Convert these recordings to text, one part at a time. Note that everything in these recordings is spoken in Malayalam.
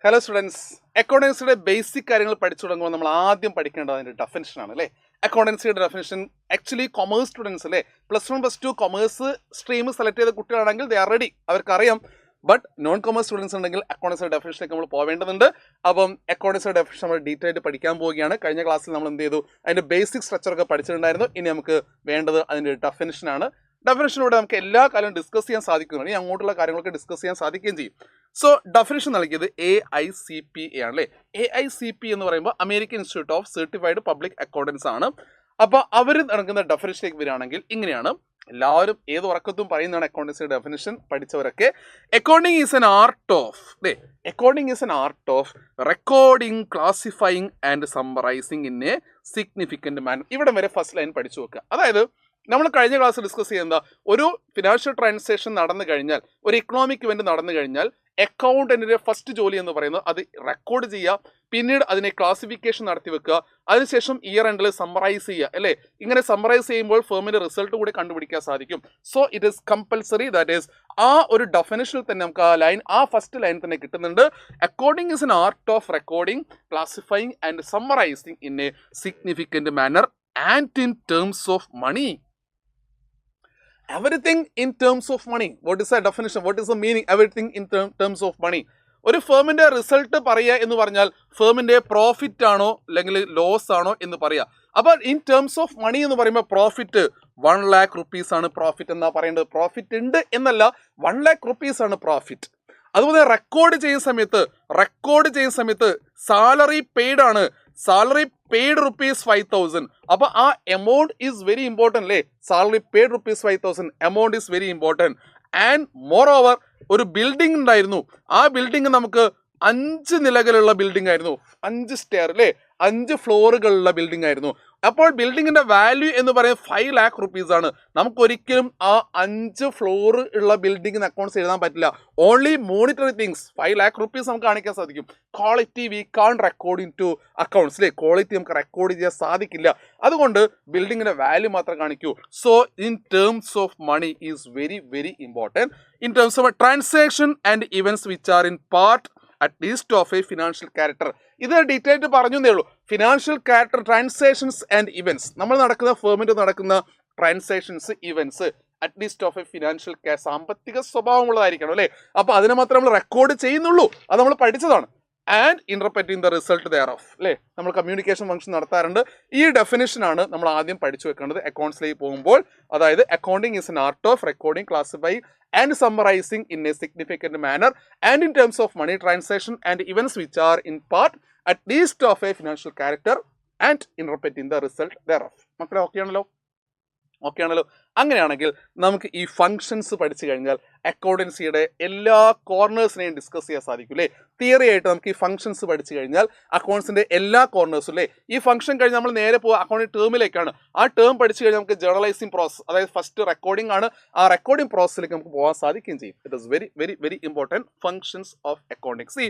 ഹലോ സ്റ്റുഡൻസ്, അക്കൗണ്ടൻസിയുടെ ബേസിക് കാര്യങ്ങൾ പഠിച്ചു തുടങ്ങുമ്പോൾ നമ്മൾ ആദ്യം പഠിക്കേണ്ടത് അതിൻ്റെ ഡെഫിനിഷൻ ആണ് അല്ലേ. അക്കൗണ്ടൻസിയുടെ ഡെഫിനിഷൻ ആക്ച്വലി കൊമേഴ്സ് സ്റ്റുഡൻസ് അല്ലേ, +1 +2 കൊമേഴ്സ് സ്ട്രീം സെലക്ട് ചെയ്ത കുട്ടികളാണെങ്കിൽ ദേ ആർ റെഡി, അവർക്കറിയാം. ബട്ട് നോൺ കൊമേഴ്സ് സ്റ്റുഡൻസ് ഉണ്ടെങ്കിൽ അക്കൗണ്ടൻസിയുടെ ഡെഫിനിഷനിലേക്ക് നമ്മൾ പോവേണ്ടതുണ്ട്. അപ്പം അക്കൗണ്ടൻസിയുടെ ഡെഫിനിഷൻ നമ്മൾ ഡീറ്റെയിൽ ആയിട്ട് പഠിക്കാൻ പോവുകയാണ്. കഴിഞ്ഞ ക്ലാസ്സിൽ നമ്മൾ എന്ത് ചെയ്തു, അതിൻ്റെ ബേസിക് സ്ട്രക്ചറൊക്കെ പഠിച്ചിട്ടുണ്ടായിരുന്നു. ഇനി നമുക്ക് വേണ്ടത് അതിൻ്റെ ഡെഫിനിഷനാണ്. ഡെഫിനിഷനിലൂടെ നമുക്ക് എല്ലാ കാര്യവും ഡിസ്കസ് ചെയ്യാൻ സാധിക്കുന്നതാണ്. ഇനി അങ്ങോട്ടുള്ള കാര്യങ്ങളൊക്കെ ഡിസ്കസ് ചെയ്യാൻ സാധിക്കുകയും ചെയ്യും. സോ ഡെഫിനിഷൻ നൽകിയത് AICPA ആണ് അല്ലേ. AICPA എന്ന് പറയുമ്പോൾ American institute of certified public accountants ആണ്. അപ്പോൾ അവർ നടക്കുന്ന ഡെഫിനിഷനിലേക്ക് വരികയാണെങ്കിൽ ഇങ്ങനെയാണ്. എല്ലാവരും ഏത് ഉറക്കത്തും പറയുന്നതാണ് അക്കൗണ്ടൻസിയുടെ ഡെഫിനിഷൻ പഠിച്ചവരൊക്കെ. Accounting is an art of അല്ലേ, accounting is an art of recording, classifying and summarising in a significant manner. ഇവിടെ വരെ ഫസ്റ്റ് ലൈൻ പഠിച്ചു വെക്കുക. അതായത് നമ്മൾ കഴിഞ്ഞ ക്ലാസ് ഡിസ്കസ് ചെയ്യുന്ന ഒരു ഫിനാൻഷ്യൽ ട്രാൻസാക്ഷൻ നടന്നു കഴിഞ്ഞാൽ, ഒരു ഇക്കണോമിക് ഇവന്റ് നടന്നു കഴിഞ്ഞാൽ അക്കൗണ്ടന്റിന്റെ ഫസ്റ്റ് ജോലി എന്ന് പറയുന്നത് അത് റെക്കോർഡ് ചെയ്യുക, പിന്നീട് അതിനെ ക്ലാസിഫിക്കേഷൻ നടത്തി വെക്കുക, അതിനുശേഷം ഇയർ എൻഡിൽ സമ്മറൈസ് ചെയ്യുക അല്ലേ. ഇങ്ങനെ സമ്മറൈസ് ചെയ്യുമ്പോൾ ഫേമിന്റെ റിസൾട്ട് കൂടി കണ്ടുപിടിക്കാൻ സാധിക്കും. So it is compulsory, that is ആ ഒരു ഡെഫിനിഷനിൽ തന്നെ നമുക്ക് ആ ലൈൻ, ആ ഫസ്റ്റ് ലൈൻ തന്നെ കിട്ടുന്നുണ്ട്. Accounting is an art of recording, classifying and summarising in a significant manner and in terms of money. Everything in terms of money. What is the definition? What is the meaning? Everything in terms of money. ഒരു ഫേമിന്റെ റിസൾട്ട് പറയുക എന്ന് പറഞ്ഞാൽ ഫേമിന്റെ പ്രോഫിറ്റ് ആണോ അല്ലെങ്കിൽ ലോസ് ആണോ എന്ന് പറയുക. അപ്പോൾ ഇൻ ടേംസ് ഓഫ് മണി എന്ന് പറയുമ്പോൾ പ്രോഫിറ്റ് 1 lakh rupees ആണ് പ്രോഫിറ്റ് എന്നാ പറയേണ്ടത്. പ്രോഫിറ്റ് ഉണ്ട് എന്നല്ല, 1 lakh rupees ആണ് പ്രോഫിറ്റ്. അതുപോലെ റെക്കോർഡ് ചെയ്യുന്ന സമയത്ത് സാലറി പെയ്ഡ് ആണ്, സാലറി പെയ്ഡ് ₹5,000. അപ്പോൾ ആ എമൗണ്ട് ഈസ് വെരി ഇമ്പോർട്ടൻറ്റ് അല്ലേ. Salary paid ₹5,000 amount is very important. And more over ഒരു ബിൽഡിംഗ് ഉണ്ടായിരുന്നു, ആ ബിൽഡിംഗ് നമുക്ക് 5 നിലകളുള്ള ബിൽഡിംഗ് ആയിരുന്നു, 5 സ്റ്റെയർ അല്ലേ, 5 ഫ്ലോറുകളുള്ള ബിൽഡിംഗ് ആയിരുന്നു. അപ്പോൾ ബിൽഡിങ്ങിന്റെ വാല്യൂ എന്ന് പറയുന്നത് 5 lakh rupees ആണ്. നമുക്കൊരിക്കലും ആ 5 ഫ്ലോർ ഉള്ള ബിൽഡിങ്ങിന് അക്കൗണ്ട്സ് എഴുതാൻ പറ്റില്ല. Only monetary things 5 lakh rupees നമുക്ക് കാണിക്കാൻ സാധിക്കും. Quality we can record into accounts അല്ലേ, ക്വാളിറ്റി നമുക്ക് റെക്കോർഡ് ചെയ്യാൻ സാധിക്കില്ല. അതുകൊണ്ട് ബിൽഡിങ്ങിന്റെ വാല്യൂ മാത്രം കാണിക്കൂ. So in terms of money is very very important. In terms of transaction and events which are in part at least of a financial character. ഇത് ഡീറ്റെയിൽ ആയിട്ട് പറഞ്ഞേ ഉള്ളൂ. Financial character, transactions and events, നമ്മൾ നടക്കുന്ന ഫേമിൻ്റെ നടക്കുന്ന transactions, events at least of A financial സാമ്പത്തിക സ്വഭാവമുള്ളതായിരിക്കണം അല്ലേ. അപ്പോൾ അതിനെ മാത്രമേ നമ്മൾ റെക്കോർഡ് ചെയ്യുന്നുള്ളൂ, അത് നമ്മൾ പഠിച്ചതാണ്. And interpreting the result thereof അല്ലേ, നമ്മൾ കമ്മ്യൂണിക്കേഷൻ ഫംഗ്ഷൻ നടത്താറുണ്ട്. ഈ ഡെഫിനിഷനാണ് നമ്മൾ ആദ്യം പഠിച്ചു വെക്കേണ്ടത് അക്കൗണ്ട്സിലേക്ക് പോകുമ്പോൾ. അതായത് accounting is an art of recording, classifying and summarizing in a significant manner and in terms of money transaction and events which are in part at least of a financial character and interpreting the result thereof. മക്കളെ ഓക്കെ ആണല്ലോ. അങ്ങനെയാണെങ്കിൽ നമുക്ക് ഈ ഫങ്ഷൻസ് പഠിച്ചു കഴിഞ്ഞാൽ അക്കൗണ്ടൻസിയുടെ എല്ലാ കോർണേഴ്സിനെയും ഡിസ്കസ് ചെയ്യാൻ സാധിക്കും അല്ലേ. തിയറി ആയിട്ട് നമുക്ക് ഈ ഫങ്ഷൻസ് പഠിച്ചു കഴിഞ്ഞാൽ അക്കൗണ്ട്സിന്റെ എല്ലാ കോർണേഴ്സും അല്ലേ. ഈ ഫംഗ്ഷൻ കഴിഞ്ഞ് നമ്മൾ നേരെ പോകുക അക്കൗണ്ടിങ് ടേമിലേക്കാണ്. ആ ടേം പഠിച്ചു കഴിഞ്ഞാൽ നമുക്ക് ജേർണലൈസിങ് പ്രോസസ്, അതായത് ഫസ്റ്റ് റെക്കോർഡിംഗ് ആണ്, ആ റെക്കോർഡിംഗ് പ്രോസസ്സിലേക്ക് നമുക്ക് പോകാൻ സാധിക്കുകയും ചെയ്യും. It is very very very important functions of accounting. C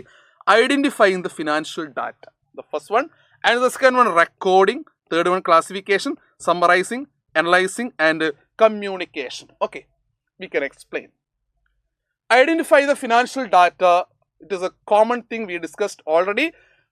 identifying the financial data, the first one, and the second one recording, third one classification, summarising, analyzing and communication. Okay, we can explain. Identify the financial data. It is a common thing we discussed already.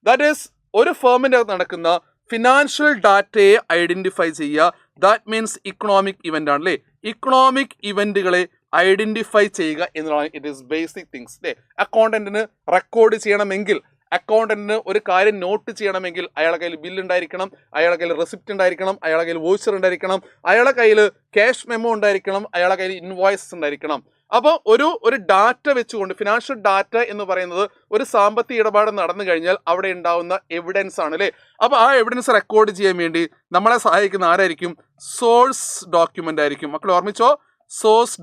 That is, ഒരു ഫേമിൻ്റെ നടക്കുന്ന ഫിനാൻഷ്യൽ ഡാറ്റയെ ഐഡന്റിഫൈ ചെയ്യുക. ദാറ്റ് മീൻസ് ഇക്കണോമിക് ഇവന്റ് ആണ് അല്ലേ. ഇക്കണോമിക് ഇവന്റുകളെ ഐഡന്റിഫൈ ചെയ്യുക എന്നുള്ളതാണ് ഇറ്റ് ഈസ് ബേസിക് തിങ്സ് അല്ലേ. അക്കൗണ്ടന്റിന് റെക്കോർഡ് ചെയ്യണമെങ്കിൽ, അക്കൗണ്ടന്റിന് ഒരു കാര്യം നോട്ട് ചെയ്യണമെങ്കിൽ അയാളുടെ കയ്യിൽ ബില്ല് ഉണ്ടായിരിക്കണം, അയാളുടെ കയ്യിൽ റെസിപ്റ്റ് ഉണ്ടായിരിക്കണം, അയാളുടെ കയ്യിൽ വോച്ചർ ഉണ്ടായിരിക്കണം, അയാളുടെ കയ്യിൽ ക്യാഷ് മെമ്മോ ഉണ്ടായിരിക്കണം, അയാളുടെ കയ്യിൽ ഇൻവോയ്സസ് ഉണ്ടായിരിക്കണം. അപ്പോൾ ഒരു ഡാറ്റ വെച്ചുകൊണ്ട്, ഫിനാൻഷ്യൽ ഡാറ്റ എന്ന് പറയുന്നത് ഒരു സാമ്പത്തിക ഇടപാട് നടന്നു കഴിഞ്ഞാൽ അവിടെ ഉണ്ടാവുന്ന എവിഡൻസ് ആണ് അല്ലേ. അപ്പോൾ ആ എവിഡൻസ് റെക്കോർഡ് ചെയ്യാൻ വേണ്ടി നമ്മളെ സഹായിക്കുന്ന ആരായിരിക്കും? സോഴ്സ് ഡോക്യുമെന്റ് ആയിരിക്കും. മക്കൾ ഓർമ്മിച്ചോ, സോഴ്സ്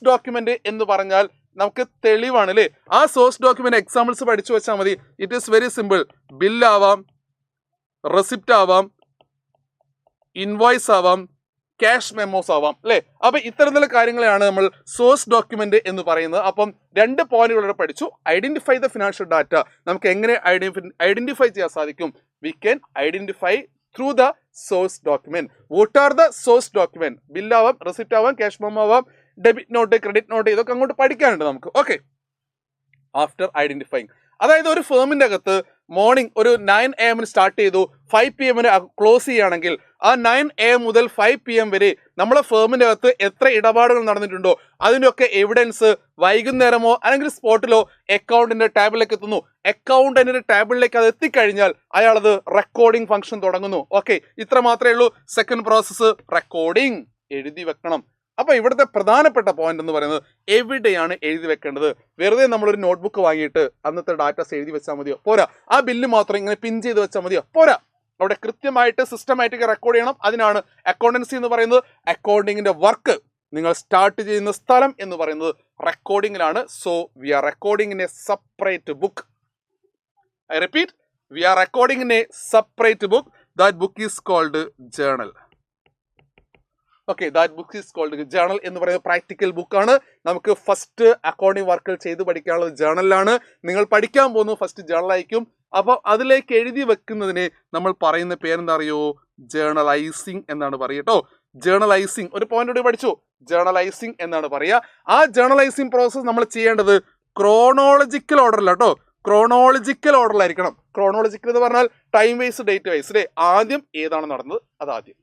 ഡോക്യുമെന്റ് എന്ന് പറഞ്ഞാൽ നമുക്ക് തെളിവാണ് അല്ലേ. ആ സോഴ്സ് ഡോക്യുമെന്റ് എക്സാമ്പിൾസ് പഠിച്ചു വെച്ചാൽ മതി. It is very simple. ബില്ലാവാം, റെസിപ്റ്റ് ആവാം, ഇൻവോയ്സ് ആവാം, ക്യാഷ് മെമ്മോസ് ആവാം അല്ലേ. അപ്പൊ ഇത്തരത്തിലുള്ള കാര്യങ്ങളെയാണ് നമ്മൾ സോഴ്സ് ഡോക്യുമെന്റ് എന്ന് പറയുന്നത്. അപ്പം 2 പോയിന്റുകളോടെ പഠിച്ചു. ഐഡന്റിഫൈ ദ ഫിനാൻഷ്യൽ ഡാറ്റ, നമുക്ക് എങ്ങനെ ഐഡന്റിഫൈ ചെയ്യാൻ സാധിക്കും? We can identify through the source document. What are the source document? Bill ആവാം, റെസിപ്റ്റ് ആവാം, ക്യാഷ് മെമ്മോ ആവാം, ഡെബിറ്റ് നോട്ട്, ക്രെഡിറ്റ് നോട്ട്, ഇതൊക്കെ അങ്ങോട്ട് പഠിക്കാനുണ്ട് നമുക്ക്. Okay, after identifying. അതായത് ഒരു ഫേമിന്റെ അകത്ത് മോർണിംഗ് ഒരു 9 AM സ്റ്റാർട്ട് ചെയ്തു 5 PM ക്ലോസ് ചെയ്യുകയാണെങ്കിൽ ആ 9 AM മുതൽ 5 PM വരെ നമ്മളെ ഫേമിന്റെ അകത്ത് എത്ര ഇടപാടുകൾ നടന്നിട്ടുണ്ടോ അതിൻ്റെയൊക്കെ എവിഡൻസ് വൈകുന്നേരമോ അല്ലെങ്കിൽ സ്പോട്ടിലോ അക്കൗണ്ടിന്റെ ടാബിലേക്ക് എത്തുന്നു. അക്കൗണ്ടന്റിന്റെ ടാബിളിലേക്ക് അത് എത്തിക്കഴിഞ്ഞാൽ അയാൾ അത് റെക്കോർഡിംഗ് ഫംഗ്ഷൻ തുടങ്ങുന്നു. ഓക്കെ, ഇത്ര മാത്രമേ ഉള്ളൂ. സെക്കൻഡ് പ്രോസസ്സ് റെക്കോർഡിംഗ്, എഴുതി വെക്കണം. അപ്പൊ ഇവിടുത്തെ പ്രധാനപ്പെട്ട പോയിന്റ് എന്ന് പറയുന്നത് എവിടെയാണ് എഴുതി വെക്കേണ്ടത്. വെറുതെ നമ്മളൊരു നോട്ട്ബുക്ക് വാങ്ങിയിട്ട് അന്നത്തെ ഡാറ്റാസ് എഴുതി വെച്ചാൽ മതിയോ? പോരാ. ആ ബില്ല് മാത്രം ഇങ്ങനെ പിൻ ചെയ്ത് വെച്ചാൽ മതിയോ? പോരാ. അവിടെ കൃത്യമായിട്ട് സിസ്റ്റമാറ്റിക് റെക്കോർഡ് ചെയ്യണം. അതിനാണ് അക്കൗണ്ടൻസി എന്ന് പറയുന്നത്. അക്കൗണ്ടിങ്ങിന്റെ വർക്ക് നിങ്ങൾ സ്റ്റാർട്ട് ചെയ്യുന്ന സ്ഥലം എന്ന് പറയുന്നത് റെക്കോർഡിങ്ങിലാണ്. So we are recording in a separate book. I repeat, we are recording in a separate book. That book is called journal. Okay, that book is called journal എന്ന് പറയുന്നത് പ്രാക്ടിക്കൽ ബുക്കാണ്. നമുക്ക് ഫസ്റ്റ് അക്കൗണ്ടിങ് വർക്കുകൾ ചെയ്ത് പഠിക്കാനുള്ളത് ജേർണലാണ്. നിങ്ങൾ പഠിക്കാൻ പോകുന്നത് ഫസ്റ്റ് ജേർണൽ ആയിരിക്കും. അപ്പോൾ അതിലേക്ക് എഴുതി വെക്കുന്നതിന് നമ്മൾ പറയുന്ന പേരെന്താ അറിയോ? ജേർണലൈസിങ് എന്നാണ് പറയുക. ജേർണലൈസിങ് ഒരു പോയിന്റ് കൂടി പഠിച്ചു. ജേർണലൈസിങ് എന്നാണ് പറയുക. ആ ജേർണലൈസിങ് പ്രോസസ് നമ്മൾ ചെയ്യേണ്ടത് ക്രോണോളജിക്കൽ ഓർഡറില്ല കേട്ടോ. ക്രോണോളജിക്കൽ ഓർഡറിലായിരിക്കണം. ക്രോണോളജിക്കൽ എന്ന് പറഞ്ഞാൽ ടൈം വൈസ് ഡേറ്റ് വൈസ് അല്ലേ. ആദ്യം ഏതാണ് നടന്നത് അത് ആദ്യം.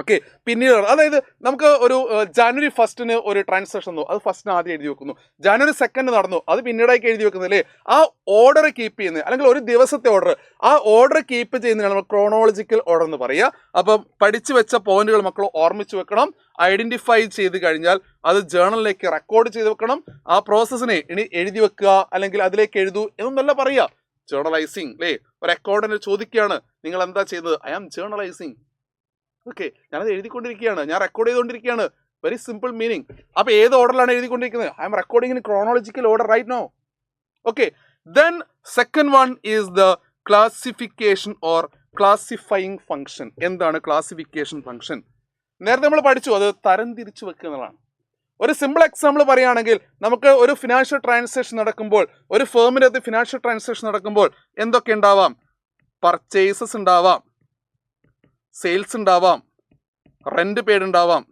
ഓക്കെ, പിന്നീട് അതായത് നമുക്ക് ഒരു ജാനുവരി 1 ഒരു ട്രാൻസാക്ഷൻ വന്നു, അത് ഫസ്റ്റിന് ആദ്യം എഴുതി വെക്കുന്നു. ജാനുവരി 2 നടന്നു, അത് പിന്നീടായി എഴുതി വെക്കുന്നില്ലേ. ആ ഓർഡർ കീപ്പ് ചെയ്യുന്നത് അല്ലെങ്കിൽ ഒരു ദിവസത്തെ ഓർഡർ, ആ ഓർഡർ കീപ്പ് ചെയ്യുന്നതിനാണ് നമ്മൾ ക്രോണോളജിക്കൽ ഓർഡർ എന്ന് പറയുക. അപ്പം പഠിച്ചു വെച്ച പോയിന്റുകൾ മക്കൾ ഓർമ്മിച്ച് വെക്കണം. ഐഡന്റിഫൈ ചെയ്ത് കഴിഞ്ഞാൽ അത് ജേർണലിലേക്ക് റെക്കോർഡ് ചെയ്ത് വെക്കണം. ആ പ്രോസസ്സിനെ ഇനി എഴുതി വെക്കുക അല്ലെങ്കിൽ അതിലേക്ക് എഴുതൂ എന്നൊന്നല്ല പറയുക. ജേർണലൈസിങ് അല്ലേ. ഒരു അക്കൗണ്ടന്റ് ചോദിക്കുകയാണ് നിങ്ങൾ എന്താ ചെയ്യുന്നത്? I am ജേർണലൈസിങ്. ഓക്കെ, ഞാനത് എഴുതിക്കൊണ്ടിരിക്കുകയാണ്, ഞാൻ റെക്കോർഡ് ചെയ്തുകൊണ്ടിരിക്കുകയാണ്. Very simple meaning. അപ്പൊ ഏത് ഓർഡറിലാണ് എഴുതിക്കൊണ്ടിരിക്കുന്നത്? I am recording in chronological order right no. Okay, then second one is the classification or classifying function. എന്താണ് ക്ലാസിഫിക്കേഷൻ ഫംഗ്ഷൻ? നേരത്തെ നമ്മൾ പഠിച്ചു, അത് തരം തിരിച്ചു വെക്കുന്നതാണ്. ഒരു സിമ്പിൾ എക്സാമ്പിൾ പറയുകയാണെങ്കിൽ നമുക്ക് ഒരു ഫിനാൻഷ്യൽ ട്രാൻസാക്ഷൻ നടക്കുമ്പോൾ, ഒരു ഫേമിൻ്റെ അകത്ത് ഫിനാൻഷ്യൽ ട്രാൻസാക്ഷൻ നടക്കുമ്പോൾ എന്തൊക്കെ ഉണ്ടാവാം? പർച്ചേസസ് ഉണ്ടാവാം, സെയിൽസ് ഉണ്ടാവാം, റെന്റ് പെയ്ഡ് ഉണ്ടാവാം,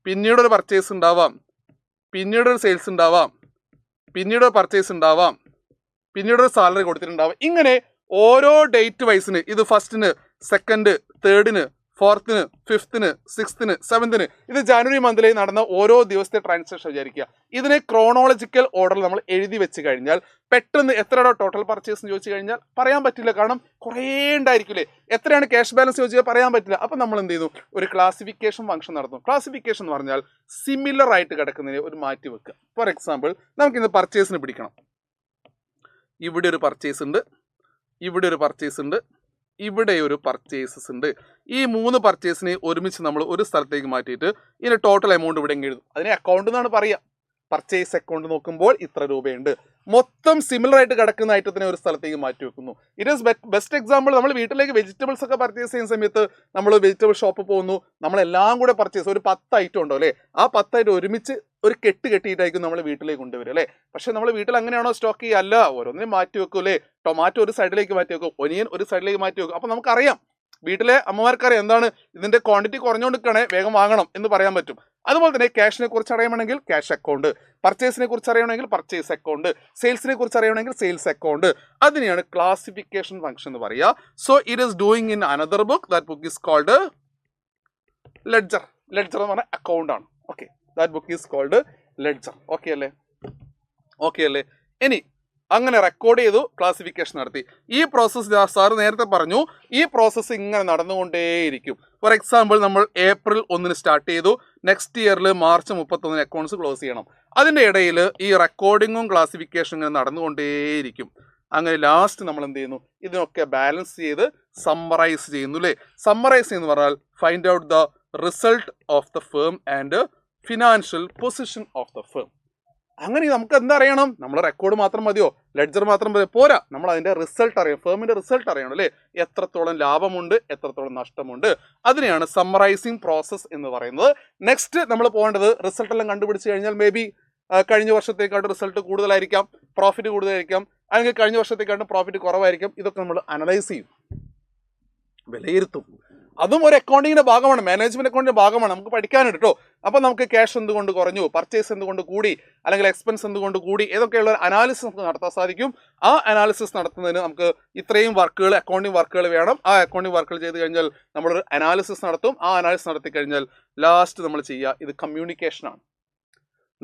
പിന്നീടൊരു പർച്ചേസ് ഉണ്ടാവാം, പിന്നീടൊരു സെയിൽസ് ഉണ്ടാവാം, പിന്നീടൊരു പർച്ചേസ് ഉണ്ടാവാം, പിന്നീടൊരു സാലറി കൊടുത്തിട്ടുണ്ടാവാം. ഇങ്ങനെ ഓരോ ഡേറ്റ് വൈസിന്, ഇത് ഫസ്റ്റിന്, second, തേർഡിന്, 4th, 5th, 6th, 7th, ഇത് ജാനുവരി മന്തിൽ നടന്ന ഓരോ ദിവസത്തെ ട്രാൻസാക്ഷൻ വിചാരിക്കുക. ഇതിനെ ക്രോണോളജിക്കൽ ഓർഡറിൽ നമ്മൾ എഴുതി വെച്ച് കഴിഞ്ഞാൽ പെട്ടെന്ന് എത്രയാണ് ടോട്ടൽ പർച്ചേസ് എന്ന് ചോദിച്ചു കഴിഞ്ഞാൽ പറയാൻ പറ്റില്ല. കാരണം കുറേ ഉണ്ടായിരിക്കില്ലേ. എത്രയാണ് ക്യാഷ് ബാലൻസ് ചോദിച്ചാൽ പറയാൻ പറ്റില്ല. അപ്പം നമ്മൾ എന്ത് ചെയ്യുന്നു? ഒരു ക്ലാസിഫിക്കേഷൻ ഫംഗ്ഷൻ നടത്തും. ക്ലാസിഫിക്കേഷൻ എന്ന് പറഞ്ഞാൽ സിമിലർ ആയിട്ട് കിടക്കുന്നതിന് ഒരു മാറ്റി വെക്കുക. ഫോർ എക്സാമ്പിൾ, നമുക്കിന്ന് പർച്ചേസിന് പിടിക്കണം. ഇവിടെ ഒരു പർച്ചേസ് ഉണ്ട്, ഇവിടെ ഒരു പർച്ചേസ് ഉണ്ട്, ഇവിടെ ഒരു പർച്ചേസസ് ഉണ്ട്. ഈ 3 പർച്ചേസിനെ ഒരുമിച്ച് നമ്മൾ ഒരു സ്ഥലത്തേക്ക് മാറ്റിയിട്ട് ഇതിന് ടോട്ടൽ എമൗണ്ട് ഇവിടെ എഴുതും. അതിനെ അക്കൗണ്ട് എന്നാണ് പറയുക. പർച്ചേസ് അക്കൗണ്ട് നോക്കുമ്പോൾ ഇത്ര രൂപയുണ്ട്. മൊത്തം സിമിലർ ആയിട്ട് കിടക്കുന്ന ഐറ്റത്തിനെ ഒരു സ്ഥലത്തേക്ക് മാറ്റി വെക്കുന്നു. It is best example. നമ്മൾ വീട്ടിലേക്ക് വെജിറ്റബിൾസ് ഒക്കെ പർച്ചേസ് ചെയ്യുന്ന സമയത്ത് നമ്മൾ വെജിറ്റബിൾ ഷോപ്പിൽ പോകുന്നു, നമ്മളെല്ലാം കൂടെ പർച്ചേസ്, ഒരു 10 ഐറ്റം ഉണ്ടോ അല്ലേ, ആ 10 ഐറ്റം ഒരുമിച്ച് ഒരു കെട്ടിയിട്ടായിരിക്കും നമ്മൾ വീട്ടിലേക്ക് കൊണ്ടുവരും അല്ലേ. പക്ഷെ നമ്മൾ വീട്ടിൽ അങ്ങനെയാണോ സ്റ്റോക്ക് ചെയ്യുക? അല്ല, ഓരോന്നിനും മാറ്റി വെക്കും അല്ലേ. ടൊമാറ്റോ ഒരു സൈഡിലേക്ക് മാറ്റി വെക്കും, ഒനിയൻ ഒരു സൈഡിലേക്ക് മാറ്റി വെക്കും. അപ്പം നമുക്കറിയാം, വീട്ടിലെ അമ്മമാർക്കറിയാം എന്താണ് ഇതിന്റെ ക്വാണ്ടിറ്റി കുറഞ്ഞുകൊണ്ടിരിക്കണേ, വേഗം വാങ്ങണം എന്ന് പറയാൻ പറ്റും. അതുപോലെ തന്നെ ക്യാഷിനെ കുറിച്ച് അറിയണമെങ്കിൽ ക്യാഷ് അക്കൗണ്ട്, പർച്ചേസിനെ കുറിച്ച് അറിയണമെങ്കിൽ പർച്ചേസ് അക്കൗണ്ട്, സെയിൽസിനെ കുറിച്ച് അറിയണമെങ്കിൽ സെയിൽസ് അക്കൗണ്ട്. അതിനെയാണ് ക്ലാസിഫിക്കേഷൻ ഫംഗ്ഷൻ എന്ന് പറയുക. So it is doing in another book. That book is called ledger. Ledger എന്ന് പറഞ്ഞാൽ അക്കൗണ്ട് ആണ്. Okay, that book is called ledger. Okay അല്ലേ? ഓക്കെ അല്ലേ? ഇനി അങ്ങനെ റെക്കോർഡ് ചെയ്തു, ക്ലാസിഫിക്കേഷൻ നടത്തി. ഈ പ്രോസസ്സ് സാർ നേരത്തെ പറഞ്ഞു, ഈ പ്രോസസ്സ് ഇങ്ങനെ നടന്നുകൊണ്ടേയിരിക്കും. ഫോർ എക്സാമ്പിൾ, നമ്മൾ April 1 സ്റ്റാർട്ട് ചെയ്തു, നെക്സ്റ്റ് ഇയറിൽ March 31 അക്കൗണ്ട്സ് ക്ലോസ് ചെയ്യണം. അതിൻ്റെ ഇടയിൽ ഈ റെക്കോർഡിങ്ങും ക്ലാസിഫിക്കേഷനും ഇങ്ങനെ നടന്നുകൊണ്ടേയിരിക്കും. അങ്ങനെ ലാസ്റ്റ് നമ്മൾ എന്ത് ചെയ്യുന്നു? ഇതിനൊക്കെ ബാലൻസ് ചെയ്ത് സമ്മറൈസ് ചെയ്യുന്നു അല്ലേ. സമ്മറൈസ് എന്ന് പറഞ്ഞാൽ find out the result of the firm and financial position of the firm. അങ്ങനെ നമുക്ക് എന്താ അറിയണം? നമ്മൾ റെക്കോർഡ് മാത്രം മതിയോ? ലെഡ്ജർ മാത്രം മതിയോ? പോരാ, നമ്മൾ അതിന്റെ റിസൾട്ട് അറിയണം. ഫേമിന്റെ റിസൾട്ട് അറിയണം അല്ലേ. എത്രത്തോളം ലാഭമുണ്ട്, എത്രത്തോളം നഷ്ടമുണ്ട്. അതിനെയാണ് സമ്മറൈസിങ് പ്രോസസ് എന്ന് പറയുന്നത്. നെക്സ്റ്റ് നമ്മൾ പോകേണ്ടത്, റിസൾട്ട് എല്ലാം കണ്ടുപിടിച്ച് കഴിഞ്ഞാൽ മേ ബി കഴിഞ്ഞ വർഷത്തേക്കാട്ട് റിസൾട്ട് കൂടുതലായിരിക്കാം, പ്രോഫിറ്റ് കൂടുതലായിരിക്കാം, അല്ലെങ്കിൽ കഴിഞ്ഞ വർഷത്തേക്കാട്ടും പ്രോഫിറ്റ് കുറവായിരിക്കും. ഇതൊക്കെ നമ്മൾ അനലൈസ് ചെയ്യും, വിലയിരുത്തും. അതും ഒരു അക്കൗണ്ടിങ്ങിന്റെ ഭാഗമാണ്, മാനേജ്മെന്റ് അക്കൗണ്ടിന്റെ ഭാഗമാണ്, നമുക്ക് പഠിക്കാനുണ്ട് കേട്ടോ. അപ്പൊ നമുക്ക് ക്യാഷ് എന്തുകൊണ്ട് കുറഞ്ഞു, പർച്ചേസ് എന്തുകൊണ്ട് കൂടി, അല്ലെങ്കിൽ എക്സ്പെൻസ് എന്തുകൊണ്ട് കൂടി, ഏതൊക്കെയുള്ള ഒരു അനാലിസിസ് നമുക്ക് നടത്താൻ സാധിക്കും. ആ അനാലിസിസ് നടത്തുന്നതിന് നമുക്ക് ഇത്രയും വർക്കുകൾ, അക്കൗണ്ടിങ് വർക്കുകൾ വേണം. ആ അക്കൗണ്ടിങ് വർക്കുകൾ ചെയ്ത് കഴിഞ്ഞാൽ നമ്മളൊരു അനാലിസിസ് നടത്തും. ആ അനാലിസിസ് നടത്തി കഴിഞ്ഞാൽ ലാസ്റ്റ് നമ്മൾ ചെയ്യുക ഇത് കമ്മ്യൂണിക്കേഷനാണ്.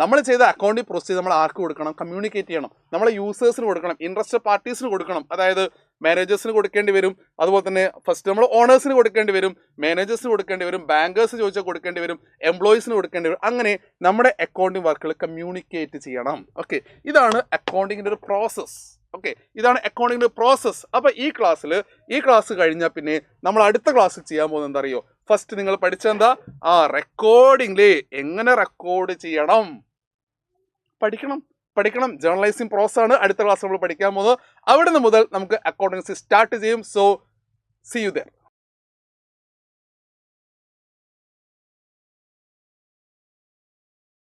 നമ്മൾ ചെയ്ത അക്കൗണ്ടിങ് പ്രൊസീജിയർ നമ്മൾ ആർക്ക് കൊടുക്കണം? കമ്മ്യൂണിക്കേറ്റ് ചെയ്യണം. നമ്മളെ യൂസേഴ്സിന് കൊടുക്കണം, ഇൻട്രസ്റ്റഡ് പാർട്ടീസിന് കൊടുക്കണം. അതായത് മാനേജേഴ്സിന് കൊടുക്കേണ്ടി വരും, അതുപോലെ തന്നെ ഫസ്റ്റ് നമ്മൾ ഓണേഴ്സിന് കൊടുക്കേണ്ടി വരും, മാനേജേഴ്സിന് കൊടുക്കേണ്ടി വരും, ബാങ്കേഴ്സ് ചോദിച്ചാൽ കൊടുക്കേണ്ടി വരും, എംപ്ലോയീസിന് കൊടുക്കേണ്ടി വരും. അങ്ങനെ നമ്മുടെ അക്കൗണ്ടിങ് വർക്കുകൾ കമ്മ്യൂണിക്കേറ്റ് ചെയ്യണം. ഓക്കെ, ഇതാണ് അക്കൗണ്ടിങ്ങിൻ്റെ ഒരു പ്രോസസ്സ്. ഓക്കെ, ഇതാണ് അക്കൗണ്ടിങ്ങിൻ്റെ പ്രോസസ്സ്. അപ്പോൾ ഈ ക്ലാസ് കഴിഞ്ഞാൽ പിന്നെ നമ്മൾ അടുത്ത ക്ലാസ് ചെയ്യാൻ പോകുന്നത് എന്താ അറിയോ? ഫസ്റ്റ് നിങ്ങൾ പഠിച്ചെന്താ? റെക്കോർഡിംഗില് എങ്ങനെ റെക്കോർഡ് ചെയ്യണം പഠിക്കണം. ജേർണലൈസിങ് പ്രോസസ് ആണ് അടുത്ത ക്ലാസ് നമ്മൾ പഠിക്കാൻ പോകുന്നത്. അവിടെ നിന്ന് മുതൽ നമുക്ക് അക്കൗണ്ടൻസി സ്റ്റാർട്ട് ചെയ്യും. So see you there.